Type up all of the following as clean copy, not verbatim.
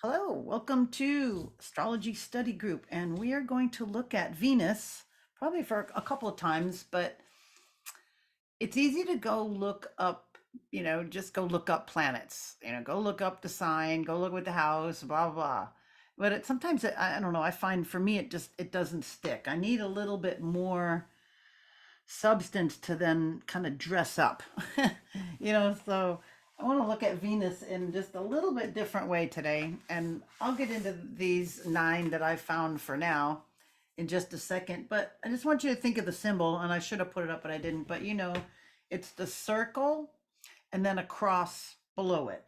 Hello, welcome to Astrology Study Group, and we are going to look at Venus probably for a couple of times, but it's easy to go look up, just go look up planets, go look up the sign, go look with the house, blah, blah. But sometimes I don't know, I find for me it doesn't stick. I need a little bit more substance to then kind of dress up. So I want to look at Venus in just a little bit different way today, and I'll get into these 9 that I found for now in just a second. But I just want you to think of the symbol, and I should have put it up but I didn't. But it's the circle and then a cross below it.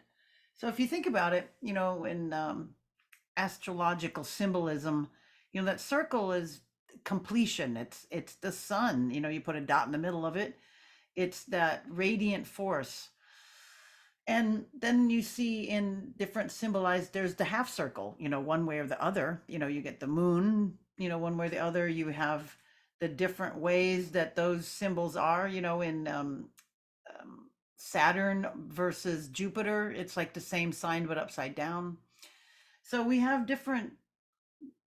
So if you think about it, in astrological symbolism, that circle is completion. It's the sun. You put a dot in the middle of it. It's that radiant force. And then you see in different symbolized, there's the half circle, one way or the other. You get the moon, one way or the other. You have the different ways that those symbols are, in Saturn versus Jupiter. It's like the same sign but upside down. So we have different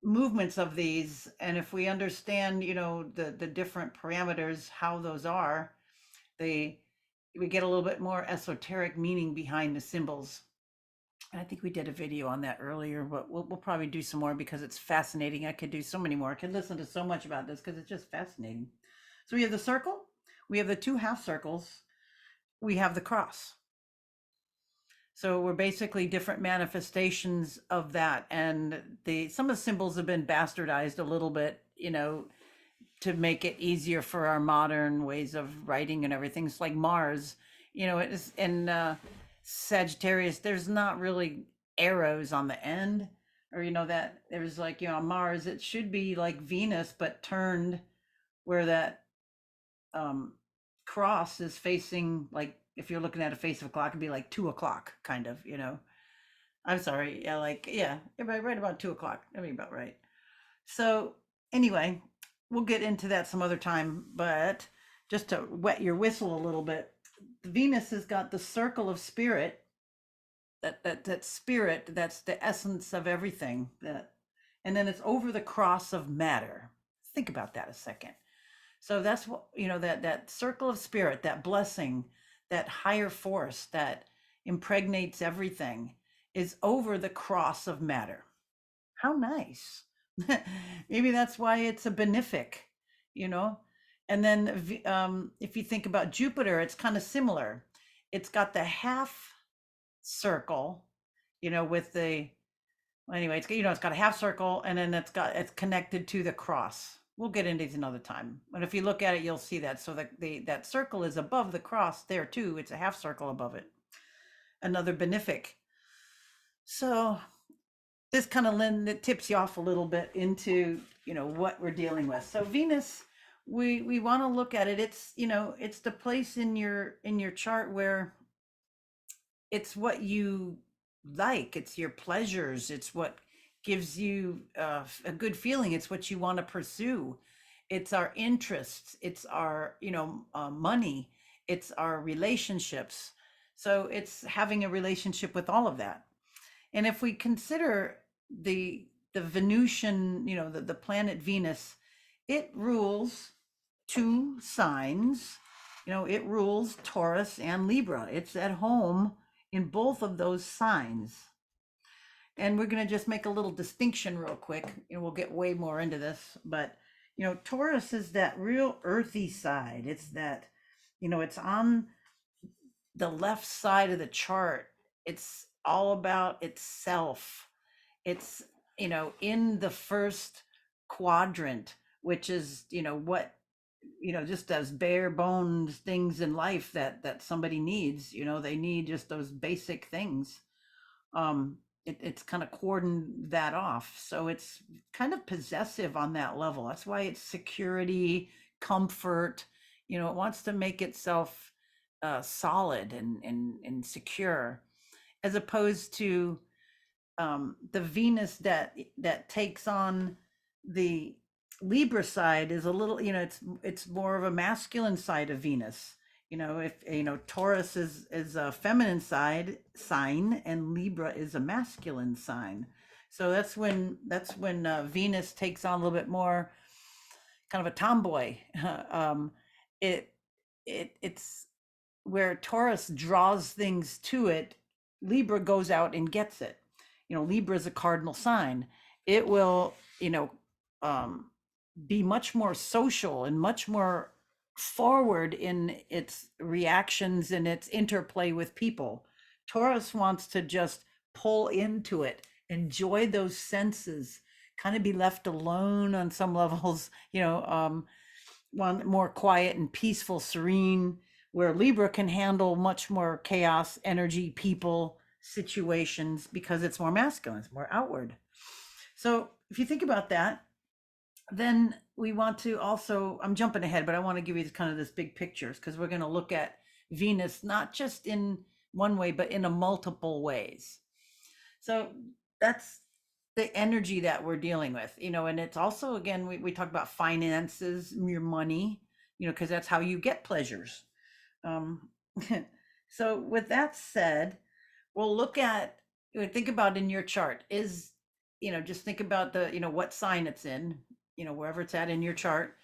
movements of these, and if we understand the different parameters, how those are, they we get a little bit more esoteric meaning behind the symbols. And I think we did a video on that earlier, but we'll probably do some more because it's fascinating. I could do so many more. I could listen to so much about this because it's just fascinating. So we have the circle, we have the 2 half circles, we have the cross. So we're basically different manifestations of that. And some of the symbols have been bastardized a little bit, to make it easier for our modern ways of writing and everything. It's like Mars, it is in Sagittarius, there's not really arrows on the end, or that there's like, Mars, it should be like Venus, but turned where that cross is facing, like if you're looking at a face of a clock, it'd be like 2 o'clock, kind of, I'm sorry. Yeah, like, yeah, right about 2 o'clock. That'd be about right. So anyway, we'll get into that some other time, but just to wet your whistle a little bit, Venus has got the circle of spirit, that spirit, that's the essence of everything, and then it's over the cross of matter. Think about that a second. So that's what, that circle of spirit, that blessing, that higher force that impregnates everything, is over the cross of matter. How nice. Maybe that's why it's a benefic, you know? And then if you think about Jupiter, it's kind of similar. It's got the half circle, with well, anyway, it's got a half circle, and then it's connected to the cross. We'll get into these another time. But if you look at it, you'll see that. So that circle is above the cross there too. It's a half circle above it. Another benefic. So this kind of it tips you off a little bit into what we're dealing with. So Venus, we want to look at it. It's it's the place in your chart where it's what you like. It's your pleasures. It's what gives you a good feeling. It's what you want to pursue. It's our interests. It's our money. It's our relationships. So it's having a relationship with all of that. And if we consider the Venusian, the planet Venus, it rules 2 signs. It rules Taurus and Libra. It's at home in both of those signs. And we're going to just make a little distinction real quick. We'll get way more into this, but Taurus is that real earthy side. It's that, it's on the left side of the chart. It's all about itself. It's in the first quadrant, which is what just those bare bones things in life that somebody needs. They need just those basic things. It's kind of cordoned that off, so it's kind of possessive on that level. That's why it's security, comfort. It wants to make itself solid and secure, as opposed to the Venus that takes on the Libra side is a little, it's more of a masculine side of Venus. If Taurus is a feminine side sign and Libra is a masculine sign. So that's when Venus takes on a little bit more kind of a tomboy. um, it it's where Taurus draws things to it. Libra goes out and gets it. Libra is a cardinal sign. It will, um, be much more social and much more forward in its reactions and its interplay with people. Taurus wants to just pull into it, enjoy those senses, kind of be left alone on some levels, one more quiet and peaceful, serene, where Libra can handle much more chaos, energy, people, situations because it's more masculine, it's more outward. So if you think about that, then we want to also, I'm jumping ahead, but I want to give you kind of this big pictures because we're going to look at Venus not just in one way, but in a multiple ways. So that's the energy that we're dealing with, and it's also, again, we talk about finances, your money, because that's how you get pleasures. Um, so with that said, we'll look at, think about in your chart is, just think about the, what sign it's in, wherever it's at in your chart,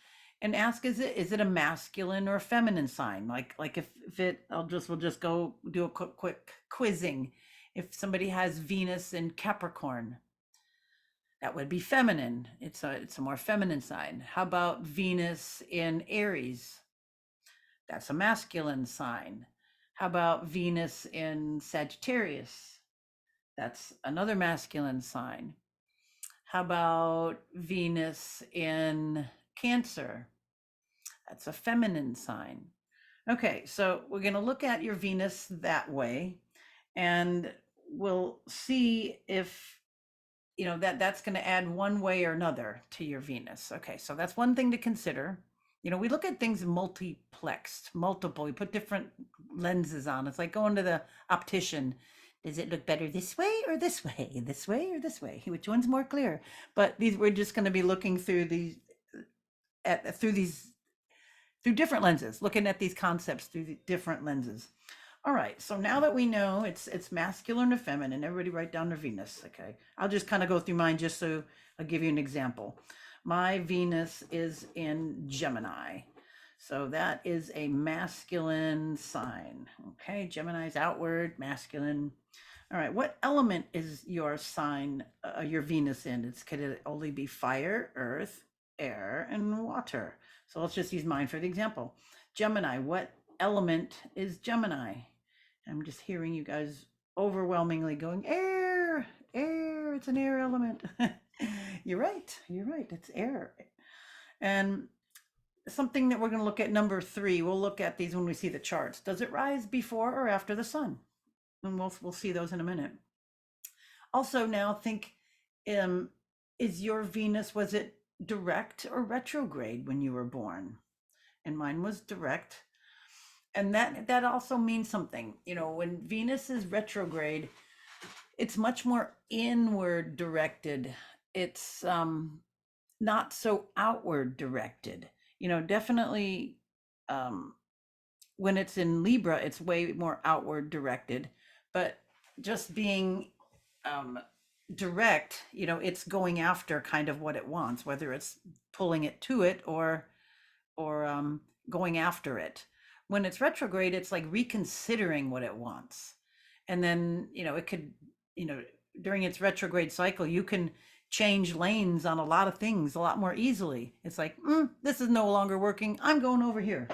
and ask, is it a masculine or a feminine sign? Like if it, we'll just go do a quick quizzing. If somebody has Venus in Capricorn, that would be feminine. It's a more feminine sign. How about Venus in Aries? That's a masculine sign. How about Venus in Sagittarius? That's another masculine sign. How about Venus in Cancer? That's a feminine sign. Okay, so we're going to look at your Venus that way, and we'll see if that's going to add one way or another to your Venus. Okay, so that's one thing to consider. We look at things multiplexed, multiple. We put different lenses on. It's like going to the optician. Does it look better this way or this way? This way or this way? Which one's more clear? But we're just going to be looking through these through different lenses, looking at these concepts through the different lenses. All right, so now that we know it's masculine or feminine, everybody write down their Venus, okay? I'll just kind of go through mine just so I'll give you an example. My Venus is in Gemini. So that is a masculine sign, okay? Gemini's outward, masculine. All right, what element is your sign, your Venus in? Could it only be fire, earth, air, and water? So let's just use mine for the example. Gemini, what element is Gemini? I'm just hearing you guys overwhelmingly going, air, air, it's an air element. You're right, it's air. And something that we're going to look at, number 3, we'll look at these when we see the charts. Does it rise before or after the sun? And we'll see those in a minute. Also, now think, is your Venus, was it direct or retrograde when you were born? And mine was direct. And that also means something. When Venus is retrograde, it's much more inward directed. It's not so outward directed. Definitely, when it's in Libra, it's way more outward directed. But just being direct, it's going after kind of what it wants, whether it's pulling it to it or going after it. When it's retrograde, it's like reconsidering what it wants. And then, it could, during its retrograde cycle, you can change lanes on a lot of things a lot more easily. It's like, this is no longer working. I'm going over here.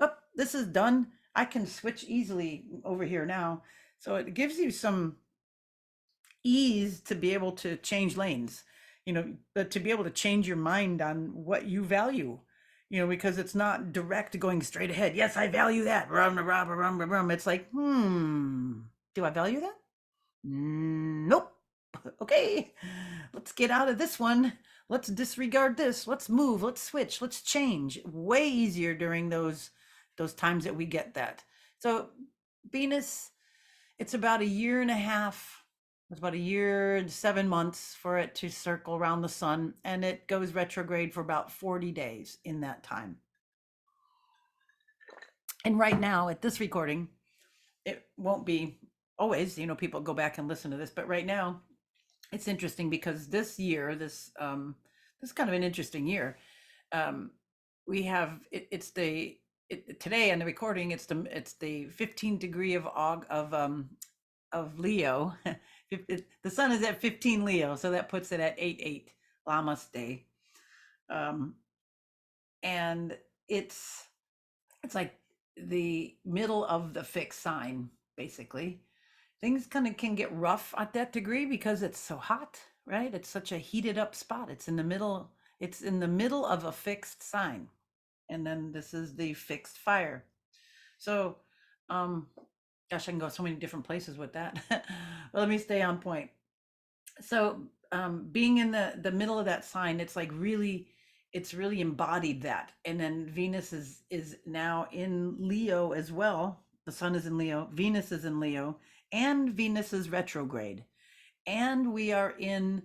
Oh, this is done. I can switch easily over here now. So it gives you some ease to be able to change lanes, to be able to change your mind on what you value, because it's not direct going straight ahead. Yes, I value that. It's like, do I value that? Nope. Okay, let's get out of this one. Let's disregard this. Let's move. Let's switch. Let's change. Way easier during those times that we get that. So Venus, it's about a year and a half. It's about a year and 7 months for it to circle around the sun, and it goes retrograde for about 40 days in that time. And right now at this recording, it won't be always, people go back and listen to this, but right now it's interesting because this year, this is kind of an interesting year. Um, we have today on the recording, it's the 15th degree of Leo. The sun is at 15 Leo, so that puts it at 8/8 Lammas Day. Um, and it's like the middle of the fixed sign, basically. Things kind of can get rough at that degree because it's so hot, right? It's such a heated up spot. It's in the middle of a fixed sign. And then this is the fixed fire. So, um, gosh, I can go so many different places with that. But let me stay on point. So, being in the middle of that sign, it's really embodied that. And then Venus is now in Leo as well. The sun is in Leo, Venus is in Leo, and Venus is retrograde. And we are in,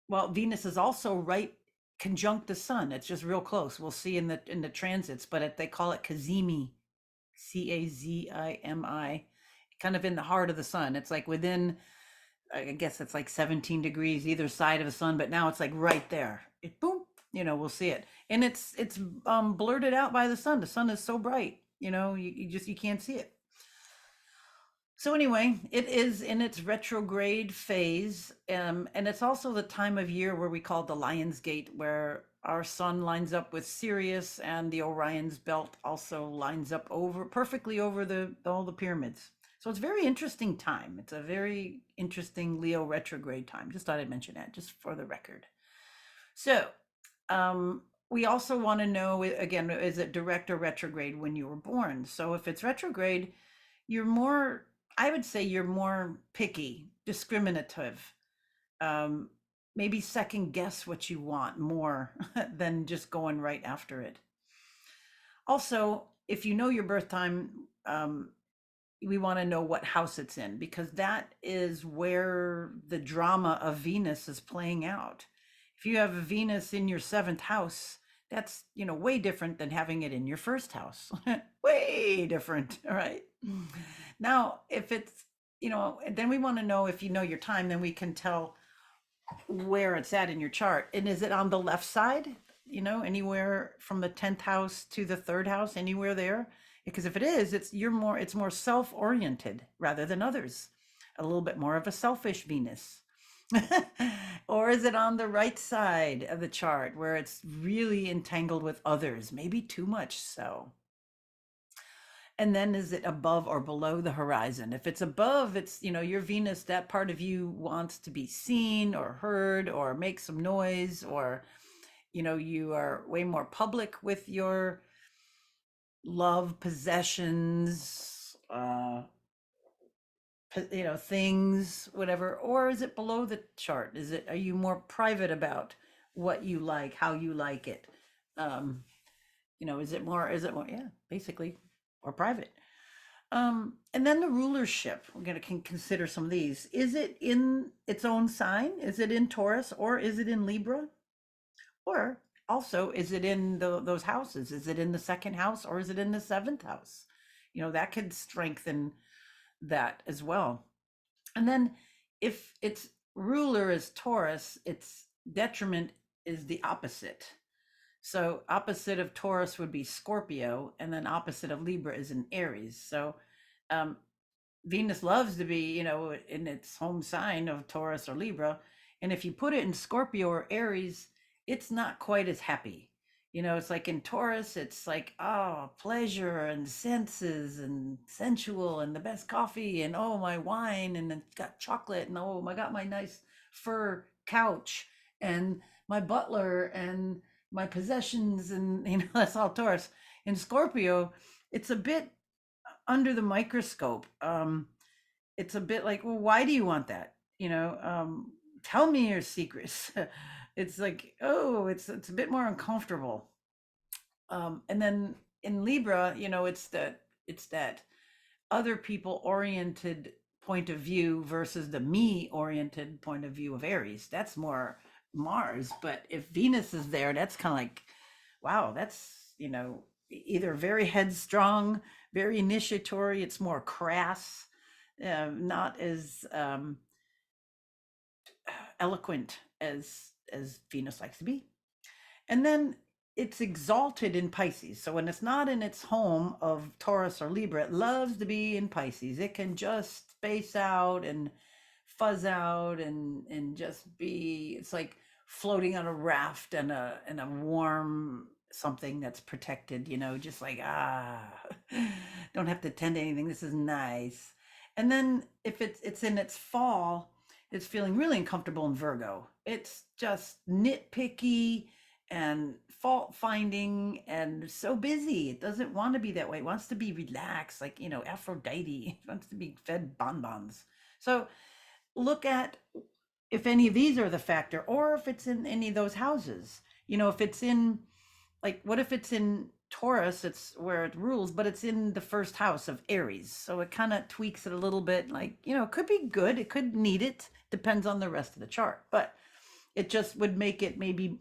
well, Venus is also right conjunct the sun. It's just real close. We'll see in the transits, but they call it Cazimi, Cazimi, kind of in the heart of the sun. It's like within, I guess it's like 17 degrees either side of the sun, but now it's like right there. Boom, we'll see it. And it's blurted out by the sun. The sun is so bright, you can't see it. So anyway, it is in its retrograde phase, and it's also the time of year where we call the Lion's Gate, where our sun lines up with Sirius, and the Orion's belt also lines up perfectly over all the pyramids. So it's a very interesting time. It's a very interesting Leo retrograde time. Just thought I'd mention that, just for the record. So, we also want to know, again, is it direct or retrograde when you were born? So if it's retrograde, you're more, I would say you're more picky, discriminative, um, maybe second guess what you want more than just going right after it. Also, if you know your birth time, we want to know what house it's in, because that is where the drama of Venus is playing out. If you have a Venus in your seventh house, that's way different than having it in your first house. Way different. All right. Now, if it's, then we want to know, if you know your time, then we can tell where it's at in your chart. And is it on the left side? Anywhere from the 10th house to the third house, anywhere there? Because if it is, it's more self-oriented rather than others. A little bit more of a selfish Venus. Or is it on the right side of the chart where it's really entangled with others, maybe too much so? And then is it above or below the horizon? If it's above, it's, your Venus, that part of you wants to be seen or heard or make some noise, or, you are way more public with your love, possessions, things, whatever. Or is it below the chart? Are you more private about what you like, how you like it? Is it more, yeah, basically, or private. And then the rulership, we're going to consider some of these. Is it in its own sign? Is it in Taurus, or is it in Libra? Or also, is it in those houses? Is it in the second house, or is it in the seventh house? That could strengthen that as well. And then if its ruler is Taurus, its detriment is the opposite. So opposite of Taurus would be Scorpio, and then opposite of Libra is in Aries. So Venus loves to be, in its home sign of Taurus or Libra. And if you put it in Scorpio or Aries, it's not quite as happy. It's like in Taurus, it's like, oh, pleasure and senses and sensual and the best coffee and oh, my wine, and it's got chocolate, and oh, I got my nice fur couch and my butler and my possessions, and that's all Taurus. In Scorpio, it's a bit under the microscope. It's a bit like, well, why do you want that? Tell me your secrets. It's like, oh, it's a bit more uncomfortable. And then in Libra, it's that other people oriented point of view versus the me oriented point of view of Aries. That's more Mars. But if Venus is there, that's kind of like, wow, that's, either very headstrong, very initiatory. It's more crass, not as eloquent as Venus likes to be. And then it's exalted in Pisces. So when it's not in its home of Taurus or Libra, it loves to be in Pisces. It can just space out and fuzz out and just be, it's like floating on a raft and a warm something that's protected, just like don't have to tend to anything. This is nice. And then if it's in its fall, it's feeling really uncomfortable in Virgo. It's just nitpicky and fault finding and so busy. It doesn't want to be that way. It wants to be relaxed, like, Aphrodite. It wants to be fed bonbons. So look at if any of these are the factor, or if it's in any of those houses. If it's in, like, what if it's in Taurus, it's where it rules, but it's in the first house of Aries. So it kind of tweaks it a little bit. Like, it could be good, it could need it, depends on the rest of the chart. But it just would make it maybe,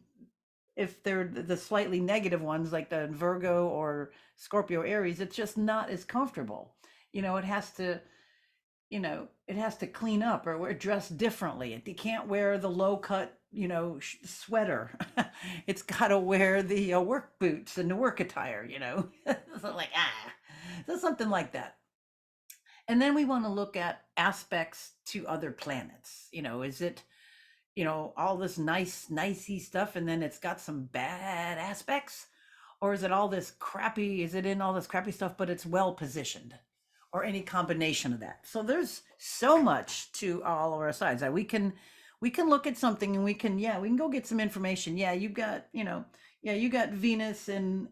if they're the slightly negative ones, like the Virgo or Scorpio Aries, it's just not as comfortable. It has to, it has to clean up or wear dress differently. It can't wear the low cut, sweater. It's got to wear the work boots and the work attire, so like, so something like that. And then we want to look at aspects to other planets. Is it, all this nicey stuff and then it's got some bad aspects? Or is it all this crappy, is it in all this crappy stuff, but it's well positioned? Or any combination of that. So there's so much to all of our sides that we can look at something and we can go get some information. Yeah, you got, you got Venus in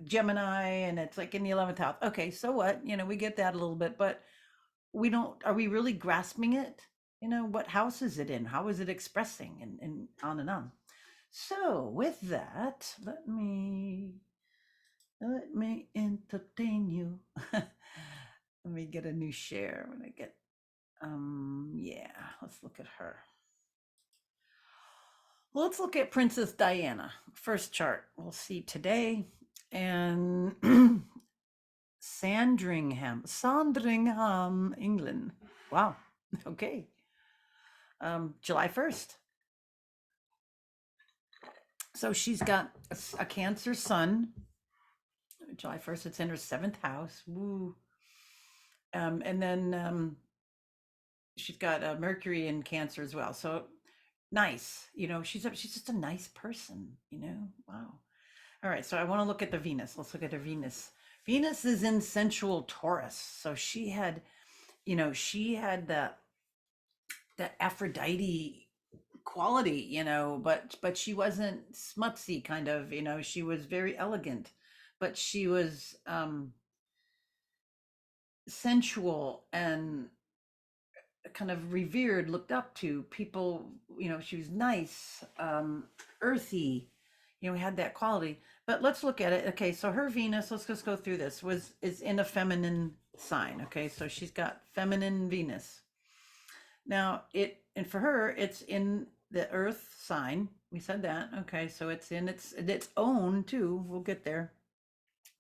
Gemini and it's like in the 11th house. Okay, so what? We get that a little bit, but we don't, are we really grasping it? What house is it in? How is it expressing? And on and on. So with that, let me entertain you. Let me get a new share when I get, yeah, let's look at her. Well, let's look at Princess Diana. First chart we'll see today. And Sandringham, England. Wow. Okay. July 1st. So she's got a Cancer sun. July 1st, it's in her 7th house. Woo. And then she's got Mercury in Cancer as well. So nice. She's just a nice person. Wow. All right. So I want to look at the Venus. Let's look at her Venus. Venus is in sensual Taurus. So she had that Aphrodite quality, but she wasn't smutsy kind of, she was very elegant, but she was sensual and kind of revered, looked up to people, she was nice, earthy, had that quality. But let's look at it. Okay, so her Venus, let's just go through this, is in a feminine sign. Okay, so she's got feminine Venus. Now and for her, it's in the earth sign. We said that. Okay, so it's in its own too. We'll get there.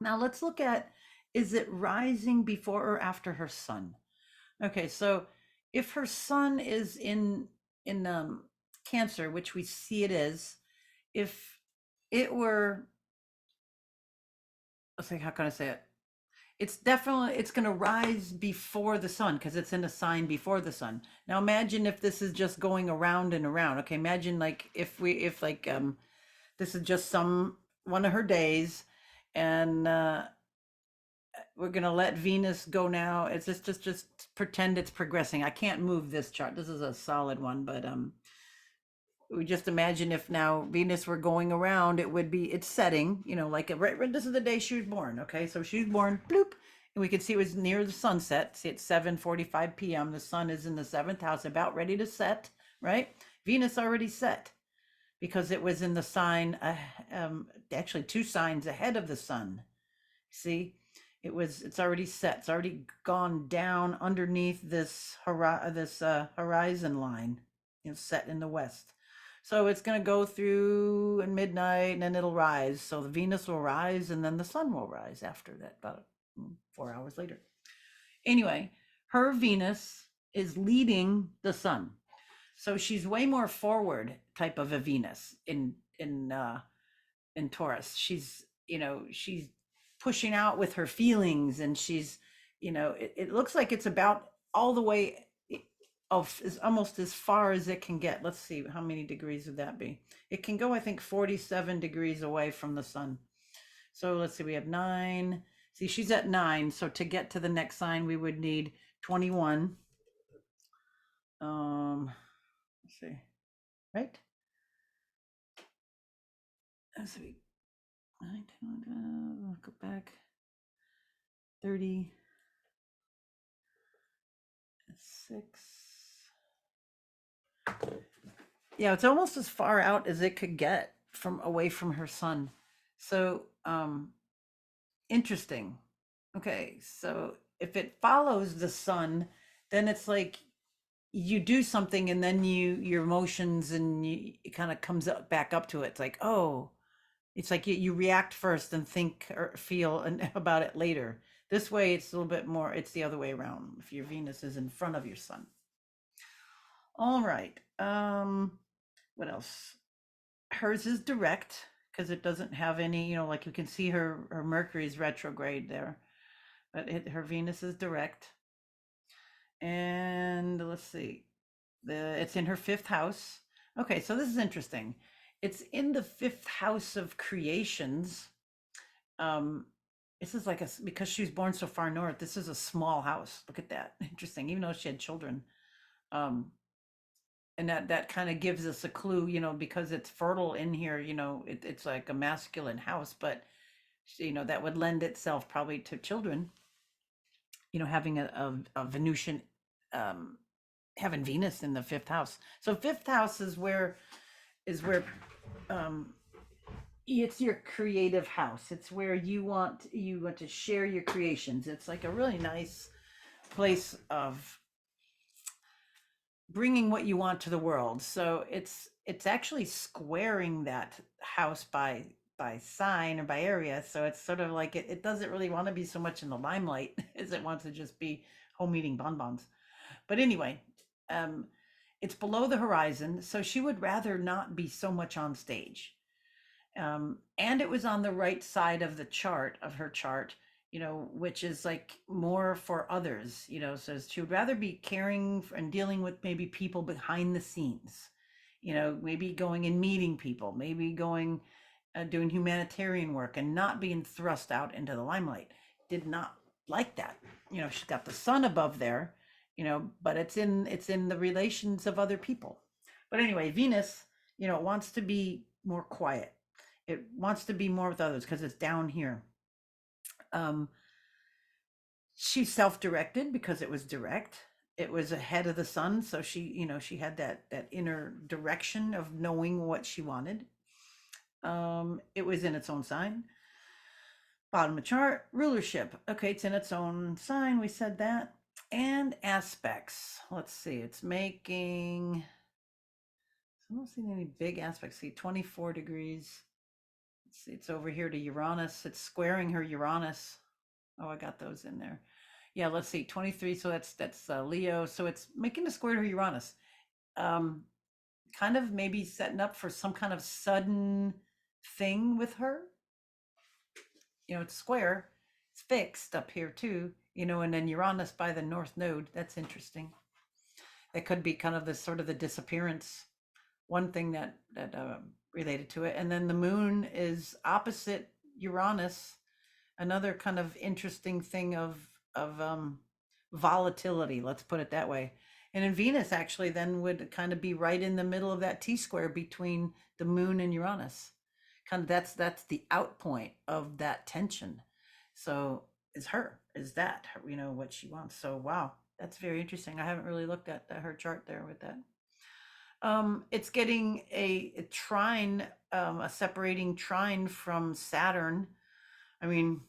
Now let's look at, is it rising before or after her sun? Okay, so if her sun is in Cancer, which we see it is, if it were, let's see, how can I say it? It's going to rise before the sun because it's in a sign before the sun. Now imagine if this is just going around and around. Okay, imagine like if this is just one of her days, and we're gonna let Venus go now. It's just pretend it's progressing. I can't move this chart. This is a solid one, but we just imagine if now Venus were going around, it's setting, like right, this is the day she was born. Okay, so she was born, bloop, and we could see it was near the sunset. See, it's 7:45 p.m. The sun is in the 7th house, about ready to set. Right, Venus already set because it was in the sign, actually 2 signs ahead of the sun. See, it's already set. It's already gone down underneath this horizon line, set in the west. So it's going to go through at midnight and then it'll rise. So the Venus will rise and then the sun will rise after that, about 4 hours later. Anyway, her Venus is leading the sun. So she's way more forward type of a Venus in Taurus. She's pushing out with her feelings, and it looks like it's about all the way of is almost as far as it can get. Let's see, how many degrees would that be? It can go, I think, 47 degrees away from the sun. So let's see, we have 9. See, she's at 9. So to get to the next sign, we would need 21. Let's see, right? Let's see. 9, 10, go back. 36. Yeah, it's almost as far out as it could get from away from her sun. So interesting. Okay, so if it follows the sun, then it's like you do something and then your emotions and it kind of comes up back up to it. It's like, oh, it's like you react first and think or feel about it later. This way it's a little bit more, it's the other way around if your Venus is in front of your sun. All right. What else? Hers is direct because it doesn't have any, like you can see her Mercury's retrograde there, but her Venus is direct. And let's see, it's in her 5th house. Okay, so this is interesting. It's in the 5th house of creations. This is like because she was born so far north, this is a small house. Look at that. Interesting, even though she had children. And that kind of gives us a clue, because it's fertile in here, it's like a masculine house, but that would lend itself probably to children, having a Venusian, having Venus in the 5th house. So 5th house is where it's your creative house. It's where you want to share your creations. It's like a really nice place of bringing what you want to the world. So it's actually squaring that house by sign or by area. So it's sort of like it doesn't really want to be so much in the limelight as it wants to just be home eating bonbons. But anyway, it's below the horizon, so she would rather not be so much on stage. And it was on the right side of her chart, which is like more for others, so she would rather be caring and dealing with maybe people behind the scenes, maybe going and meeting people, maybe going, doing humanitarian work and not being thrust out into the limelight. Did not like that. She's got the sun above there, but it's in the relations of other people. But anyway, Venus, wants to be more quiet. It wants to be more with others because it's down here. She's self-directed because it was direct. It was ahead of the sun, so she had that inner direction of knowing what she wanted. It was in its own sign. Bottom of chart, rulership. Okay, it's in its own sign. We said that. And aspects. Let's see. It's making. I don't see any big aspects. See, 24 degrees. Let's see. It's over here to Uranus. It's squaring her Uranus. Oh, I got those in there. Yeah, let's see. 23. So that's Leo. So it's making a square to her Uranus. Kind of maybe setting up for some kind of sudden thing with her. It's square, it's fixed up here too, and then Uranus by the North Node. That's interesting. That could be kind of the sort of the disappearance, one thing that related to it. And then the moon is opposite Uranus, another kind of interesting thing of volatility, let's put it that way. And in Venus actually then would kind of be right in the middle of that T-square between the moon and Uranus. Kind of that's the out point of that tension. So is that what she wants. So wow, that's very interesting. I haven't really looked at her chart there with that. It's getting a trine, a separating trine from Saturn. I mean,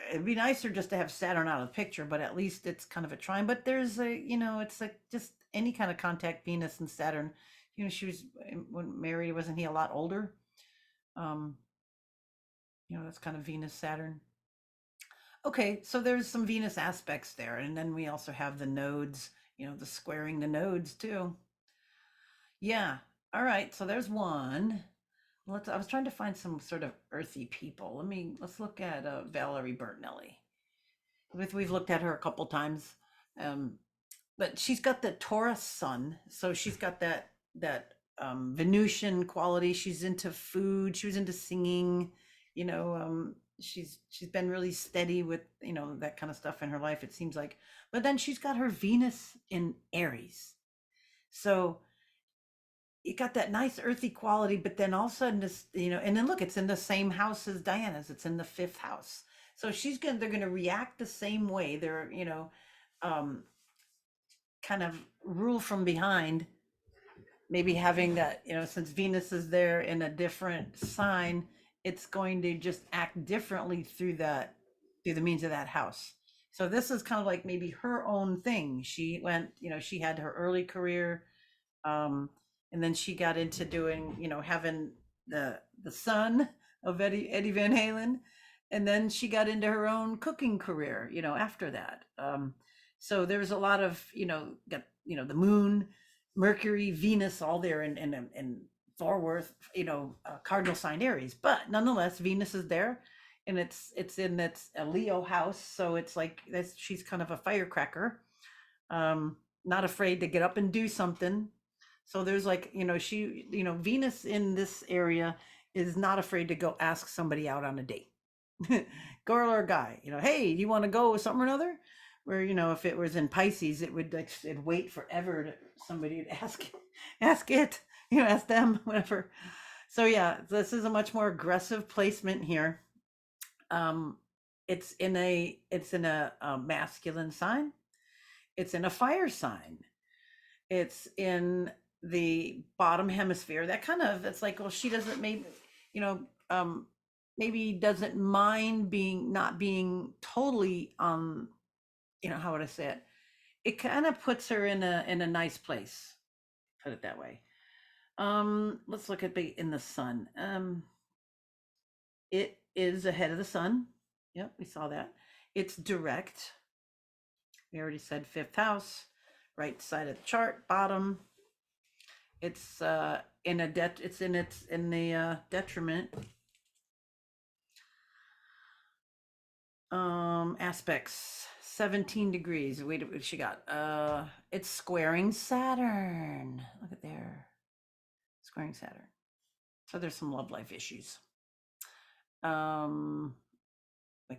it'd be nicer just to have Saturn out of the picture, but at least it's kind of a trine. But there's it's like just any kind of contact, Venus and Saturn She was when married, wasn't he a lot older? Um, that's kind of Venus, Saturn. Okay, so there's some Venus aspects there. And then we also have the nodes, the squaring the nodes too. Yeah. All right. So there's one. I was trying to find some sort of earthy people. Let's look at Valerie Bertinelli. We've looked at her a couple times. Um, but she's got the Taurus sun, so she's got that Venusian quality. She's into food. She was into singing. She's been really steady with that kind of stuff in her life. It seems like, but then she's got her Venus in Aries, so you got that nice earthy quality. But then all of a sudden, and then look, it's in the same house as Diana's. It's in the fifth house, so they're gonna react the same way. They're um, kind of rule from behind, maybe having that, since Venus is there in a different sign, it's going to just act differently through the means of that house. So this is kind of like maybe her own thing. She went, she had her early career, um, and then she got into doing, having the son of Eddie Van Halen, and then she got into her own cooking career, after that. So there's a lot of, got the moon, Mercury, Venus, all there in Thorworth, cardinal sign Aries. But nonetheless, Venus is there, and it's a Leo house, so it's like she's kind of a firecracker, not afraid to get up and do something. So there's like, Venus in this area is not afraid to go ask somebody out on a date. Girl or guy, hey, do you want to go with something or another? Where, if it was in Pisces, it'd wait forever to somebody to ask it, ask them, whatever. So yeah, this is a much more aggressive placement here. Um, it's in a masculine sign. It's in a fire sign. It's in the bottom hemisphere. It's like, well, she doesn't maybe, you know, um, maybe doesn't mind not being totally how would I say it? It kind of puts her in a nice place. Put it that way. Let's look at in the sun. It is ahead of the sun. Yep, we saw that. It's direct. We already said fifth house, right side of the chart, bottom. It's in the detriment aspects. 17 degrees. Wait, what she got? It's squaring Saturn. Look at there. Squaring Saturn. So there's some love life issues. I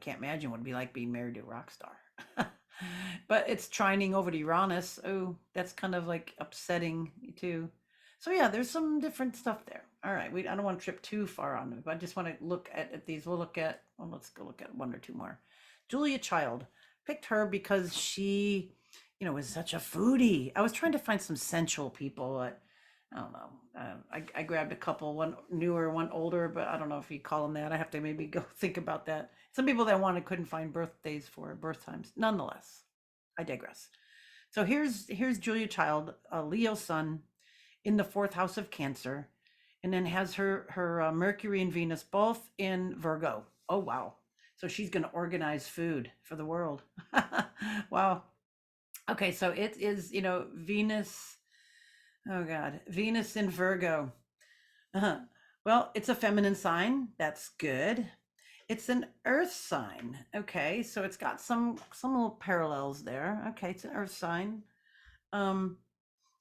can't imagine what it'd be like being married to a rock star. But it's trining over to Uranus. Oh, that's kind of like upsetting too. So yeah, there's some different stuff there. All right, I don't want to trip too far on it, but I just want to look at these. Let's go look at one or two more. Julia Child, picked her because she, was such a foodie. I was trying to find some sensual people. I don't know. I grabbed a couple, one newer, one older, but I don't know if you call them that. I have to maybe go think about that. Some people that wanted couldn't find birthdays for birth times. Nonetheless, I digress. So here's Julia Child, a Leo sun in the fourth house of Cancer, and then has her Mercury and Venus both in Virgo. Oh wow! So she's going to organize food for the world. Wow. Okay, so it is Venus. Oh God, Venus in Virgo. Uh-huh. Well, it's a feminine sign. That's good. It's an earth sign. Okay, so it's got some little parallels there. Okay, it's an earth sign. Um,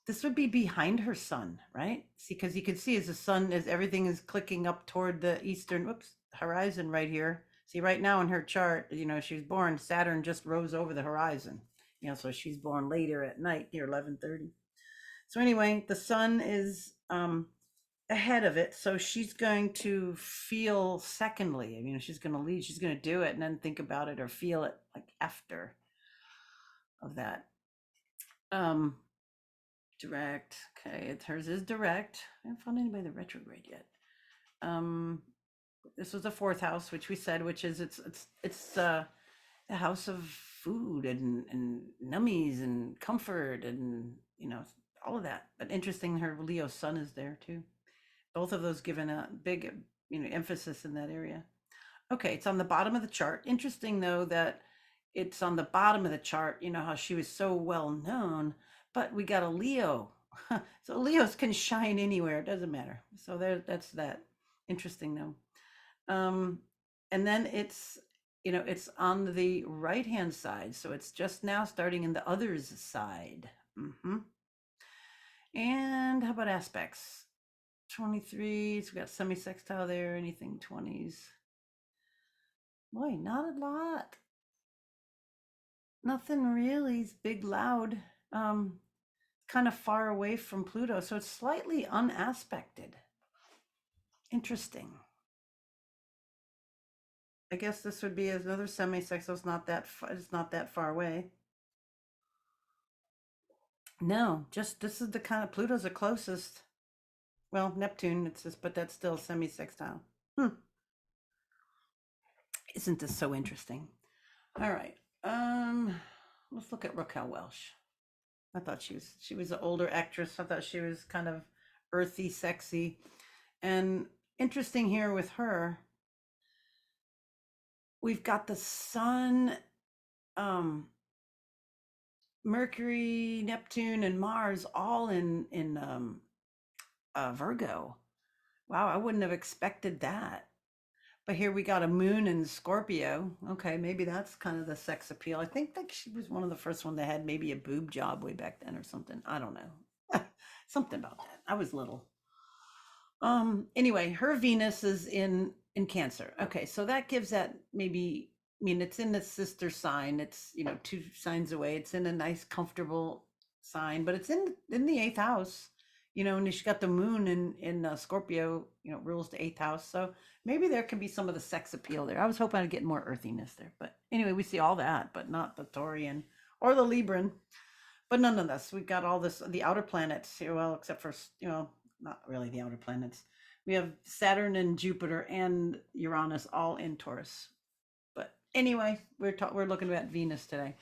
this would be behind her sun, right? See, because you can see as the sun as everything is clicking up toward the eastern horizon right here. See, right now in her chart, she was born, Saturn just rose over the horizon. So she's born later at night here, 11:30. So anyway, the sun is ahead of it, so she's going to feel secondly. She's going to lead, she's going to do it and then think about it or feel it like after of that. Direct. Okay, hers is direct. I haven't found anybody that retrograde yet. This was the fourth house, which we said, which is it's the house of food and nummies and comfort and all of that. But interesting, her Leo sun is there too. Both of those given a big, emphasis in that area. Okay, it's on the bottom of the chart. Interesting though that it's on the bottom of the chart. You know how she was so well known, but we got a Leo. So Leos can shine anywhere, it doesn't matter. So that's that. Interesting though. Um, and then it's on the right hand side, so it's just now starting in the other's side. And how about aspects? 23, so we got semi-sextile there, anything 20s. Boy, not a lot. Nothing really is big, loud. Kind of far away from Pluto, so it's slightly unaspected. Interesting. I guess this would be another semi-sextile. It's not that far away. No, just this is the kind of Pluto's the closest. Well, Neptune, it's just, but that's still semi-sextile. Isn't this so interesting? All right. Let's look at Raquel Welch. I thought she was an older actress. I thought she was kind of earthy, sexy. And interesting here with her, we've got the sun, Mercury, Neptune, and Mars all in Virgo. Wow, I wouldn't have expected that. But here we got a moon in Scorpio. Okay, maybe that's kind of the sex appeal. I think like she was one of the first one that had maybe a boob job way back then or something. I don't know. Something about that. I was little. Anyway, her Venus is in Cancer. Okay, so that gives that maybe, I mean, it's in the sister sign. It's, 2 signs away. It's in a nice comfortable sign, but it's in the 8th house. And she's got the moon in Scorpio, rules the 8th house. So maybe there can be some of the sex appeal there. I was hoping I'd get more earthiness there, but anyway, we see all that, but not the Taurian or the Libran. But nonetheless, we've got all this, the outer planets here, well, except for, not really the outer planets. We have Saturn and Jupiter and Uranus all in Taurus. But anyway, we're looking at Venus today.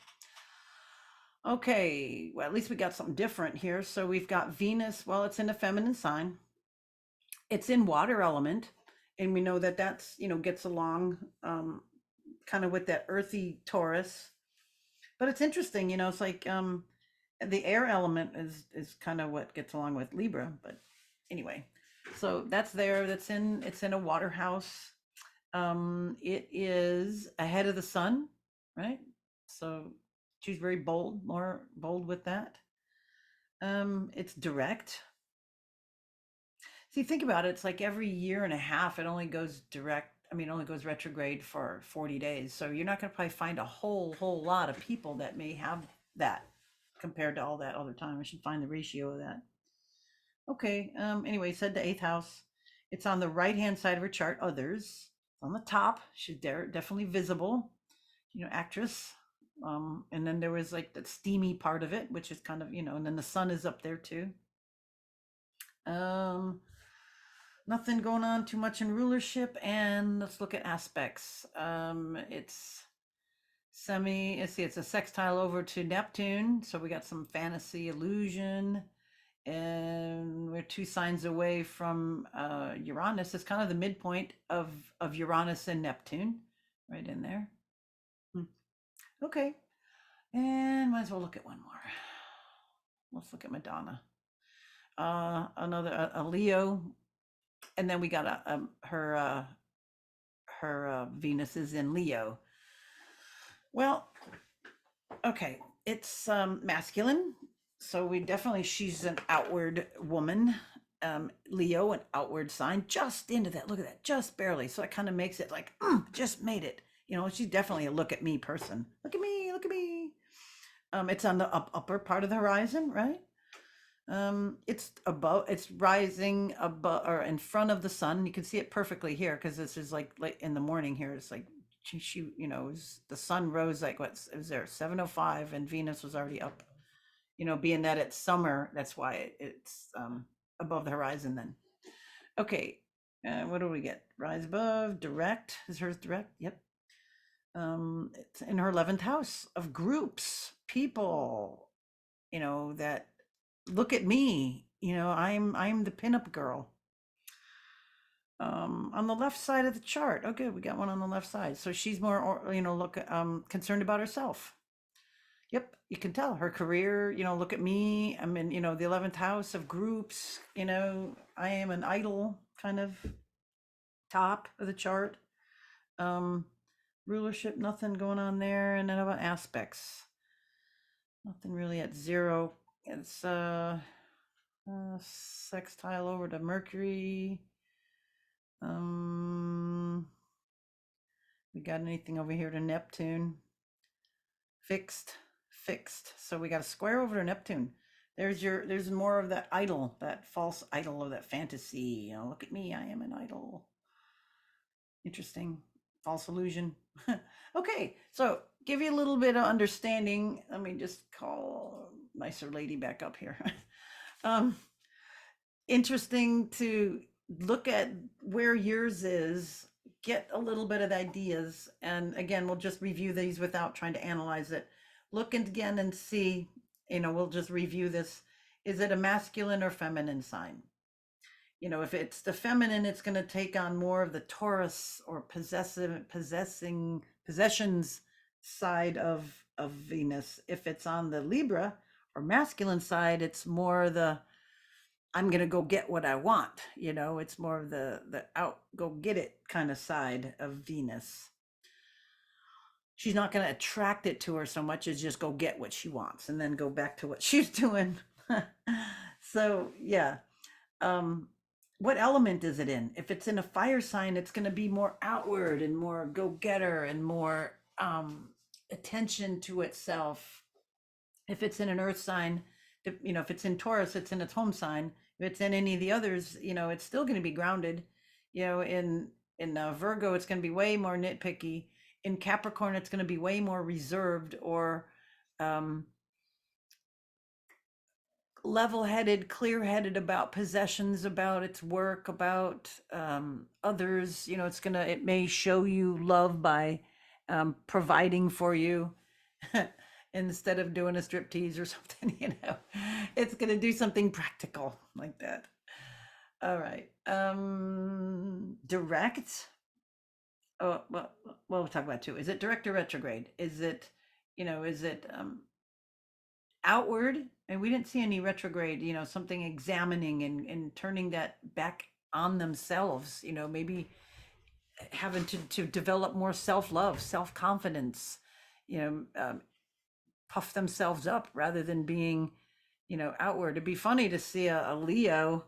Okay, well, at least we got something different here. So we've got Venus, well, it's in a feminine sign. It's in water element, and we know that that's, gets along kind of with that earthy Taurus. But it's interesting, it's like the air element is kind of what gets along with Libra, but anyway. So that's there, it's in a water house. It is ahead of the sun, right? So she's very bold, more bold with that. It's direct. See, think about it. It's like every year and a half, it only goes direct. I mean, it only goes retrograde for 40 days. So you're not going to probably find a whole lot of people that may have that compared to all that other time. I should find the ratio of that. Okay. Anyway, said the 8th house. It's on the right-hand side of her chart. Others on the top. She's definitely visible. Actress. And then there was like that steamy part of it, which is kind of, and then the sun is up there too. Nothing going on too much in rulership, and let's look at aspects. It's it's a sextile over to Neptune, so we got some fantasy illusion, and we're 2 signs away from Uranus. It's kind of the midpoint of Uranus and Neptune, right in there. Okay, and might as well look at one more. Let's look at Madonna. Another a Leo, and then we got her Venus is in Leo. Well, okay, it's masculine, so she's an outward woman. Leo, an outward sign, just into that. Look at that, just barely. So it kind of makes it like, just made it. She's definitely a look at me person. Look at me, look at me. It's on the upper part of the horizon, right? It's rising above or in front of the sun. You can see it perfectly here because this is like late in the morning here. It's like the sun rose like it was there 7:05 and Venus was already up. Being that it's summer, that's why it's above the horizon then. Okay, what do we get? Rise above, direct. Is hers direct? Yep. It's in her 11th house of groups, people, that look at me, I'm the pinup girl. On the left side of the chart. Okay, we got one on the left side. So she's more, look, concerned about herself. Yep, you can tell her career, look at me. I'm in, the 11th house of groups, I am an idol kind of top of the chart. Um, rulership, nothing going on there. And then about aspects, nothing really at zero. It's sextile over to Mercury. We got anything over here to Neptune? Fixed, fixed. So we got a square over to Neptune. There's more of that idol, that false idol of that fantasy. Look at me, I am an idol. Interesting. False illusion. Okay, so give you a little bit of understanding. Let me just call a nicer lady back up here. um, interesting to look at where yours is, get a little bit of ideas. And again, we'll just review these without trying to analyze it. Look again and see, we'll just review this. Is it a masculine or feminine sign? If it's the feminine, it's going to take on more of the Taurus or possessions side of Venus. If it's on the Libra or masculine side, it's more the I'm going to go get what I want. It's more of the out, go get it kind of side of Venus. She's not going to attract it to her so much as just go get what she wants and then go back to what she's doing. So, yeah. What element is it in? If it's in a fire sign, it's going to be more outward and more go-getter and more attention to itself. If it's in an earth sign, if it's in Taurus, it's in its home sign. If it's in any of the others, it's still going to be grounded. In Virgo, it's going to be way more nitpicky. In Capricorn, it's going to be way more reserved or level-headed, clear-headed about possessions, about its work, about others. It may show you love by providing for you instead of doing a striptease or something. It's gonna do something practical like that. All right. Direct. Oh, well, we'll talk about two. Is it direct or retrograde? Is it outward? And we didn't see any retrograde, something examining and turning that back on themselves, maybe having to develop more self-love, self-confidence, puff themselves up rather than being, outward. It'd be funny to see a Leo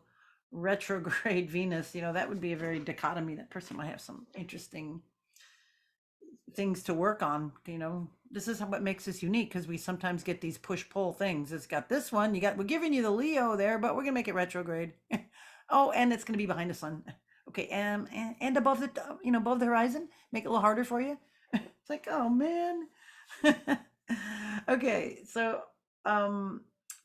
retrograde Venus, that would be a very dichotomy. That person might have some interesting things to work on. This is what makes us unique, because we sometimes get these push-pull things. It's got this one, we're giving you the Leo there, but we're gonna make it retrograde. Oh, and it's gonna be behind the sun. Okay, and above above the horizon, make it a little harder for you. It's like, oh man. Okay, so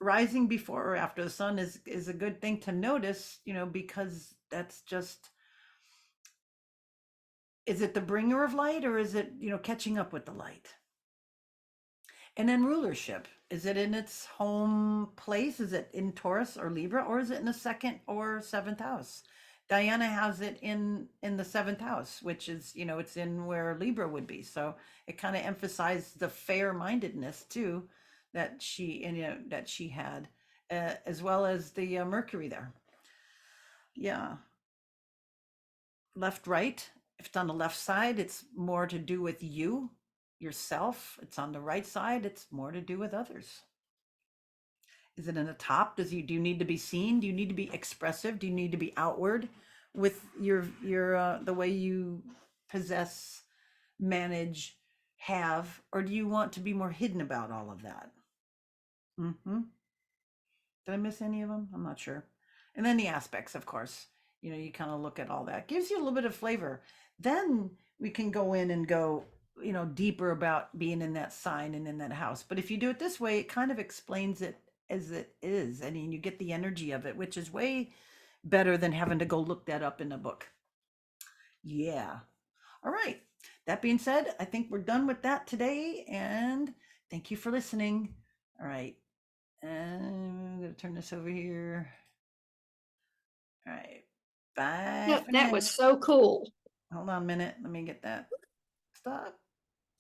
rising before or after the sun is a good thing to notice, because that's just, is it the bringer of light, or is it, catching up with the light? And then rulership, is it in its home place? Is it in Taurus or Libra, or is it in the second or seventh house? Diana has it in the seventh house, which is, it's in where Libra would be. So it kind of emphasized the fair-mindedness too that she had, as well as the Mercury there. Yeah. Left, right. If it's on the left side, it's more to do with you, yourself. It's on the right side, it's more to do with others. Is it in the top? Do you need to be seen? Do you need to be expressive? Do you need to be outward with your the way you possess, manage, have, or do you want to be more hidden about all of that? Mm-hmm. Did I miss any of them? I'm not sure. And then the aspects, of course. You kind of look at all that. Gives you a little bit of flavor. Then we can go in and go, deeper about being in that sign and in that house. But if you do it this way, it kind of explains it as it is. I mean, you get the energy of it, which is way better than having to go look that up in a book. Yeah. All right. That being said, I think we're done with that today. And thank you for listening. All right. And I'm going to turn this over here. All right. Bye Yep, for that now. was so cool. Hold on a minute. Let me get that. Stop.